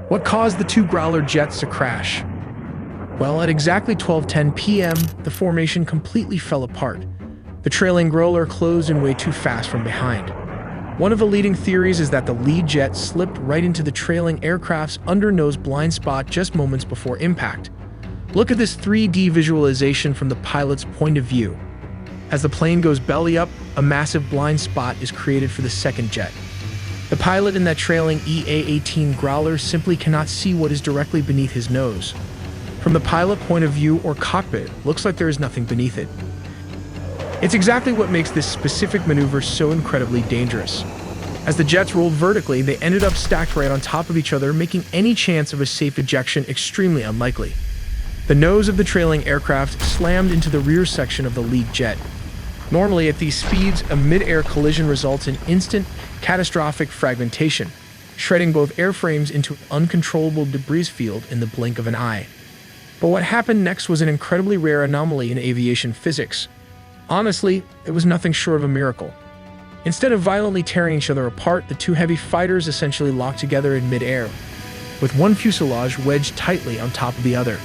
What caused the two Growler jets to crash? Well, at exactly 12:10 p.m., the formation completely fell apart. The trailing Growler closed in way too fast from behind. One of the leading theories is that the lead jet slipped right into the trailing aircraft's under-nose blind spot just moments before impact. Look at this 3D visualization from the pilot's point of view. As the plane goes belly up, a massive blind spot is created for the second jet. The pilot in that trailing EA-18 Growler simply cannot see what is directly beneath his nose. From the pilot point of view or cockpit, looks like there is nothing beneath it. It's exactly what makes this specific maneuver so incredibly dangerous. As the jets rolled vertically, they ended up stacked right on top of each other, making any chance of a safe ejection extremely unlikely. The nose of the trailing aircraft slammed into the rear section of the lead jet. Normally, at these speeds, a mid-air collision results in instant, catastrophic fragmentation, shredding both airframes into an uncontrollable debris field in the blink of an eye. But what happened next was an incredibly rare anomaly in aviation physics. Honestly, it was nothing short of a miracle. Instead of violently tearing each other apart, the two heavy fighters essentially locked together in mid-air, with one fuselage wedged tightly on top of the other.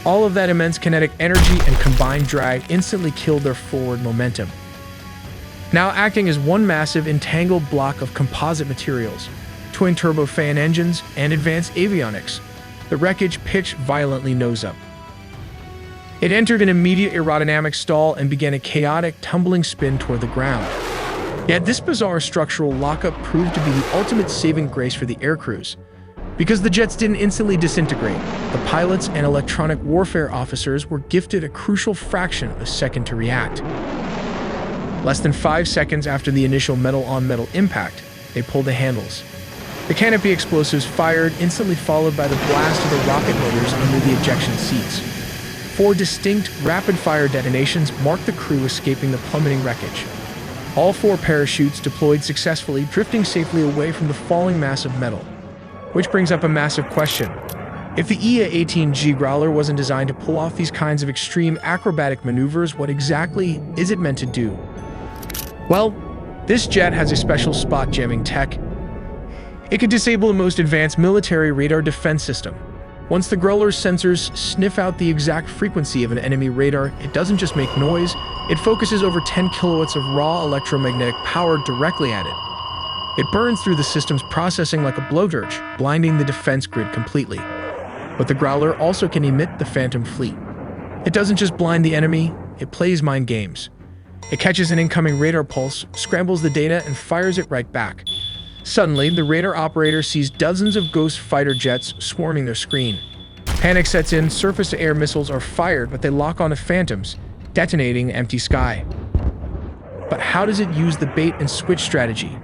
All of that immense kinetic energy and combined drag instantly killed their forward momentum. Now acting as one massive entangled block of composite materials, twin turbofan engines, and advanced avionics, the wreckage pitched violently nose up. It entered an immediate aerodynamic stall and began a chaotic, tumbling spin toward the ground. Yet this bizarre structural lockup proved to be the ultimate saving grace for the aircrews. Because the jets didn't instantly disintegrate, the pilots and electronic warfare officers were gifted a crucial fraction of a second to react. Less than 5 seconds after the initial metal-on-metal impact, they pulled the handles. The canopy explosives fired, instantly followed by the blast of the rocket motors under the ejection seats. 4 distinct, rapid-fire detonations marked the crew escaping the plummeting wreckage. All 4 parachutes deployed successfully, drifting safely away from the falling mass of metal. Which brings up a massive question. If the EA-18 Growler wasn't designed to pull off these kinds of extreme acrobatic maneuvers, what exactly is it meant to do? Well, this jet has a special spot jamming tech. It could disable the most advanced military radar defense system. Once the Growler's sensors sniff out the exact frequency of an enemy radar, it doesn't just make noise, it focuses over 10 kilowatts of raw electromagnetic power directly at it. It burns through the system's processing like a blowtorch, blinding the defense grid completely. But the Growler also can emit the Phantom Fleet. It doesn't just blind the enemy, it plays mind games. It catches an incoming radar pulse, scrambles the data, and fires it right back. Suddenly, the radar operator sees dozens of ghost fighter jets swarming their screen. Panic sets in, surface-to-air missiles are fired, but they lock onto Phantoms, detonating an empty sky. But how does it use the bait-and-switch strategy?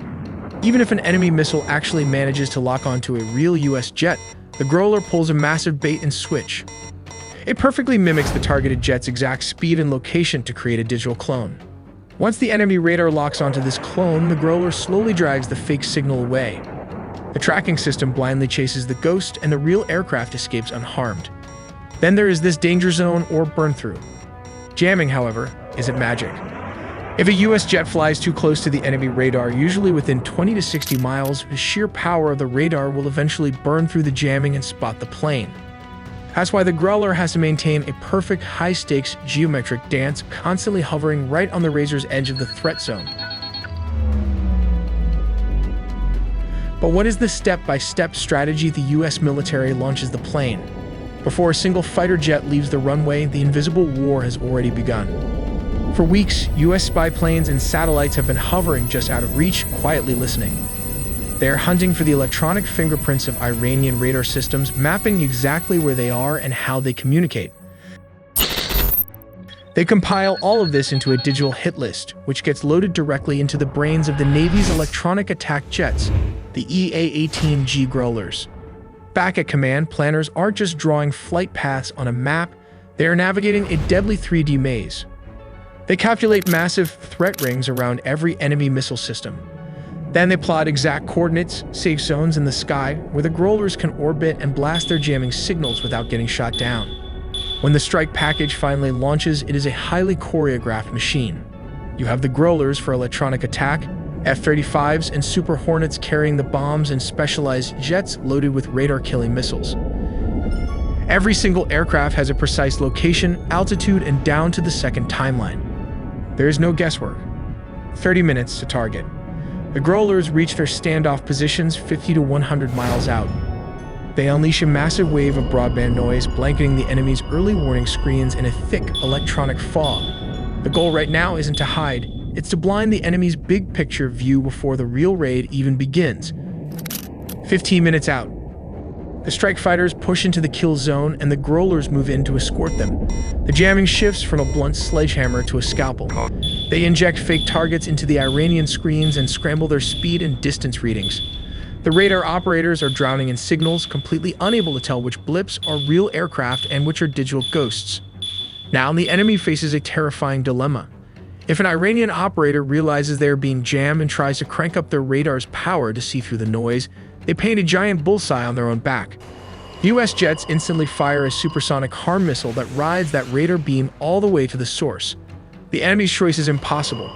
Even if an enemy missile actually manages to lock onto a real US jet, the Growler pulls a massive bait-and-switch. It perfectly mimics the targeted jet's exact speed and location to create a digital clone. Once the enemy radar locks onto this clone, the Growler slowly drags the fake signal away. The tracking system blindly chases the ghost, and the real aircraft escapes unharmed. Then there is this danger zone or burn-through. Jamming, however, isn't magic. If a US jet flies too close to the enemy radar, usually within 20 to 60 miles, the sheer power of the radar will eventually burn through the jamming and spot the plane. That's why the Growler has to maintain a perfect high-stakes geometric dance, constantly hovering right on the razor's edge of the threat zone. But what is the step-by-step strategy the US military launches the plane? Before a single fighter jet leaves the runway, the invisible war has already begun. For weeks, US spy planes and satellites have been hovering just out of reach, quietly listening. They are hunting for the electronic fingerprints of Iranian radar systems, mapping exactly where they are and how they communicate. They compile all of this into a digital hit list, which gets loaded directly into the brains of the Navy's electronic attack jets, the EA-18 Growlers. Back at command, planners aren't just drawing flight paths on a map, they are navigating a deadly 3D maze. They calculate massive threat rings around every enemy missile system. Then they plot exact coordinates, safe zones in the sky, where the Growlers can orbit and blast their jamming signals without getting shot down. When the strike package finally launches, it is a highly choreographed machine. You have the Growlers for electronic attack, F-35s and Super Hornets carrying the bombs, and specialized jets loaded with radar-killing missiles. Every single aircraft has a precise location, altitude, and down-to-the-second timeline. There is no guesswork. 30 minutes to target. The Growlers reach their standoff positions 50 to 100 miles out. They unleash a massive wave of broadband noise, blanketing the enemy's early warning screens in a thick electronic fog. The goal right now isn't to hide, it's to blind the enemy's big-picture view before the real raid even begins. 15 minutes out. The strike fighters push into the kill zone, and the Growlers move in to escort them. The jamming shifts from a blunt sledgehammer to a scalpel. They inject fake targets into the Iranian screens and scramble their speed and distance readings. The radar operators are drowning in signals, completely unable to tell which blips are real aircraft and which are digital ghosts. Now the enemy faces a terrifying dilemma. If an Iranian operator realizes they are being jammed and tries to crank up their radar's power to see through the noise, they paint a giant bullseye on their own back. U.S. jets instantly fire a supersonic harm missile that rides that radar beam all the way to the source. The enemy's choice is impossible.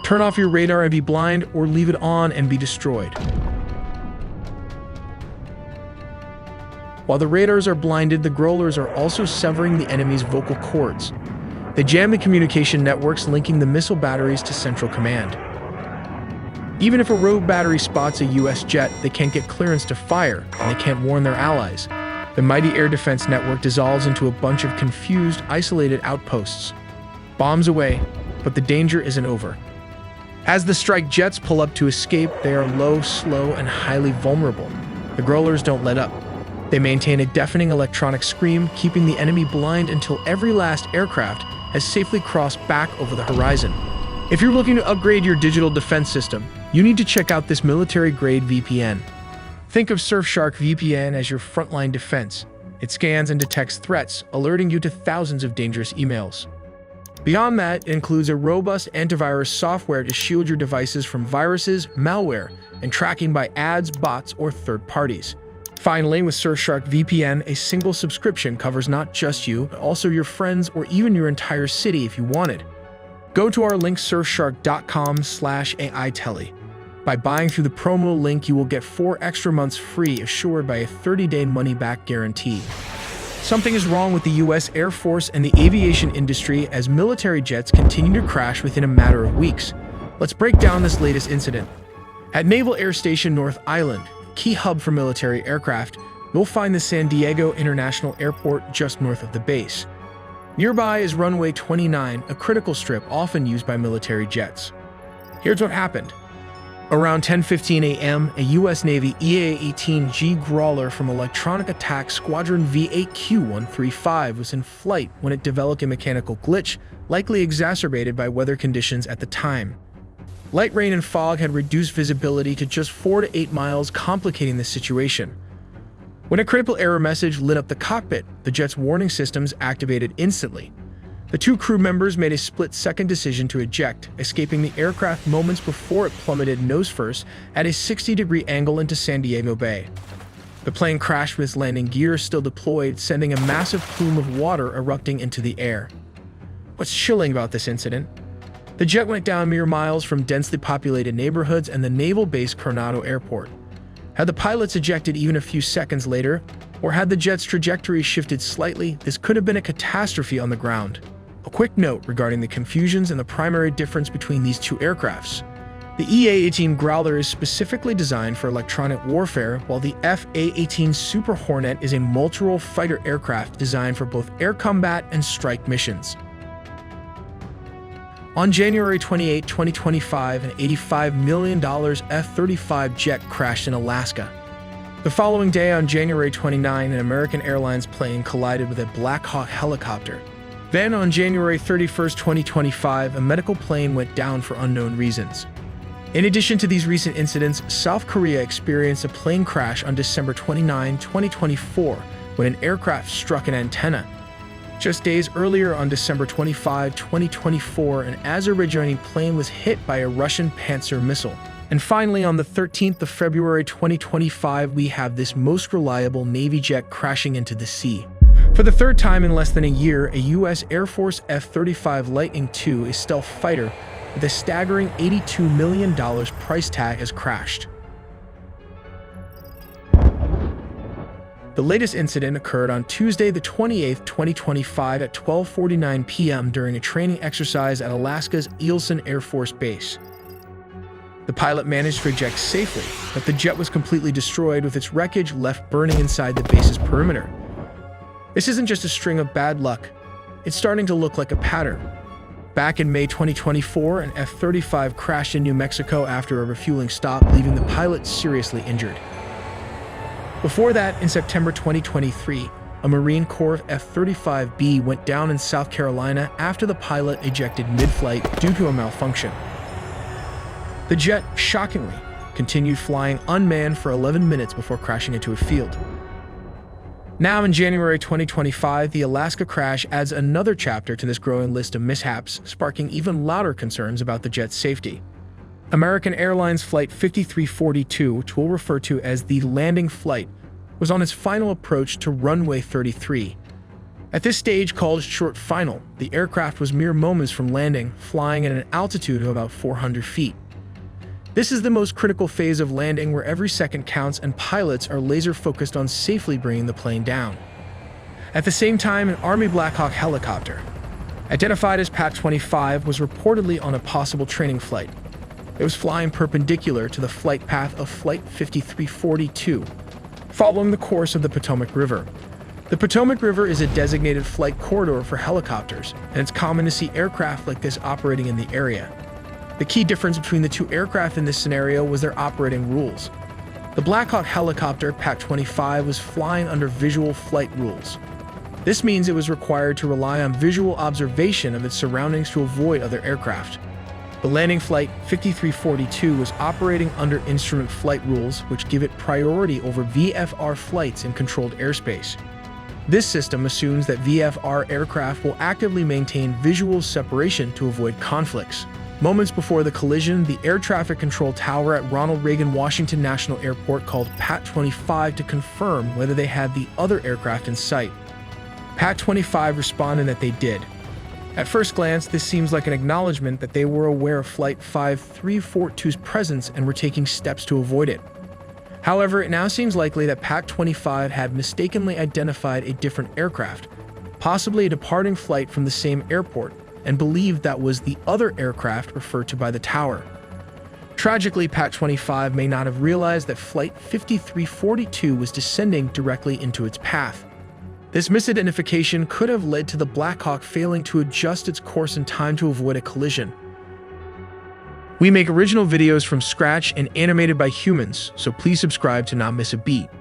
Turn off your radar and be blind, or leave it on and be destroyed. While the radars are blinded, the Growlers are also severing the enemy's vocal cords. They jam the communication networks linking the missile batteries to Central Command. Even if a rogue battery spots a U.S. jet, they can't get clearance to fire, and they can't warn their allies. The mighty air defense network dissolves into a bunch of confused, isolated outposts. Bombs away, but the danger isn't over. As the strike jets pull up to escape, they are low, slow, and highly vulnerable. The Growlers don't let up. They maintain a deafening electronic scream, keeping the enemy blind until every last aircraft has safely crossed back over the horizon. If you're looking to upgrade your digital defense system, you need to check out this military-grade VPN. Think of Surfshark VPN as your frontline defense. It scans and detects threats, alerting you to thousands of dangerous emails. Beyond that, it includes a robust antivirus software to shield your devices from viruses, malware, and tracking by ads, bots, or third parties. Finally, with Surfshark VPN, a single subscription covers not just you, but also your friends or even your entire city if you wanted. Go to our link surfshark.com/AITele. By buying through the promo link, you will get 4 extra months free, assured by a 30-day money-back guarantee. Something is wrong with the U.S. Air Force and the aviation industry as military jets continue to crash within a matter of weeks. Let's break down this latest incident. At Naval Air Station North Island, key hub for military aircraft, you'll find the San Diego International Airport just north of the base. Nearby is runway 29, a critical strip often used by military jets. Here's what happened. Around 10:15 a.m., a U.S. Navy EA-18 GROW-lur from Electronic Attack Squadron V8Q-135 was in flight when it developed a mechanical glitch, likely exacerbated by weather conditions at the time. Light rain and fog had reduced visibility to just 4 to 8 miles, complicating the situation. When a critical error message lit up the cockpit, the jet's warning systems activated instantly. The 2 crew members made a split-second decision to eject, escaping the aircraft moments before it plummeted nose-first at a 60-degree angle into San Diego Bay. The plane crashed with its landing gear still deployed, sending a massive plume of water erupting into the air. What's chilling about this incident? The jet went down mere miles from densely populated neighborhoods and the naval base Coronado Airport. Had the pilots ejected even a few seconds later, or had the jet's trajectory shifted slightly, this could have been a catastrophe on the ground. A quick note regarding the confusions and the primary difference between these 2 aircrafts. The EA-18 Growler is specifically designed for electronic warfare, while the EA-18 Super Hornet is a multi-role fighter aircraft designed for both air combat and strike missions. On January 28, 2025, an $85 million F-35 jet crashed in Alaska. The following day, on January 29, an American Airlines plane collided with a Black Hawk helicopter. Then, on January 31, 2025, a medical plane went down for unknown reasons. In addition to these recent incidents, South Korea experienced a plane crash on December 29, 2024, when an aircraft struck an antenna. Just days earlier, on December 25, 2024, an Azerbaijani plane was hit by a Russian Panzer missile. And finally, on the 13th of February 2025, we have this most reliable Navy jet crashing into the sea. For the 3rd time in less than a year, a U.S. Air Force F-35 Lightning II, a stealth fighter, with a staggering $82 million price tag, has crashed. The latest incident occurred on Tuesday, the 28th, 2025 at 12:49 p.m. during a training exercise at Alaska's Ejection Air Force Base. The pilot managed to eject safely, but the jet was completely destroyed, with its wreckage left burning inside the base's perimeter. This isn't just a string of bad luck, it's starting to look like a pattern. Back in May 2024, an F-35 crashed in New Mexico after a refueling stop, leaving the pilot seriously injured. Before that, in September 2023, a Marine Corps F-35B went down in South Carolina after the pilot ejected mid-flight due to a malfunction. The jet, shockingly, continued flying unmanned for 11 minutes before crashing into a field. Now, in January 2025, the Alaska crash adds another chapter to this growing list of mishaps, sparking even louder concerns about the jet's safety. American Airlines Flight 5342, which we'll refer to as the landing flight, was on its final approach to runway 33. At this stage, called short final, the aircraft was mere moments from landing, flying at an altitude of about 400 feet. This is the most critical phase of landing, where every second counts and pilots are laser-focused on safely bringing the plane down. At the same time, an Army Black Hawk helicopter, identified as PAC-25, was reportedly on a possible training flight. It was flying perpendicular to the flight path of Flight 5342, following the course of the Potomac River. The Potomac River is a designated flight corridor for helicopters, and it's common to see aircraft like this operating in the area. The key difference between the two aircraft in this scenario was their operating rules. The Black Hawk helicopter, PAC-25, was flying under visual flight rules. This means it was required to rely on visual observation of its surroundings to avoid other aircraft. The landing flight 5342 was operating under instrument flight rules, which give it priority over VFR flights in controlled airspace. This system assumes that VFR aircraft will actively maintain visual separation to avoid conflicts. Moments before the collision, the air traffic control tower at Ronald Reagan Washington National Airport called PAC-25 to confirm whether they had the other aircraft in sight. PAC-25 responded that they did. At first glance, this seems like an acknowledgement that they were aware of Flight 5342's presence and were taking steps to avoid it. However, it now seems likely that PAC-25 had mistakenly identified a different aircraft, possibly a departing flight from the same airport, and believed that was the other aircraft referred to by the tower. Tragically, PAC-25 may not have realized that Flight 5342 was descending directly into its path. This misidentification could have led to the Black Hawk failing to adjust its course in time to avoid a collision. We make original videos from scratch and animated by humans, so please subscribe to not miss a beat.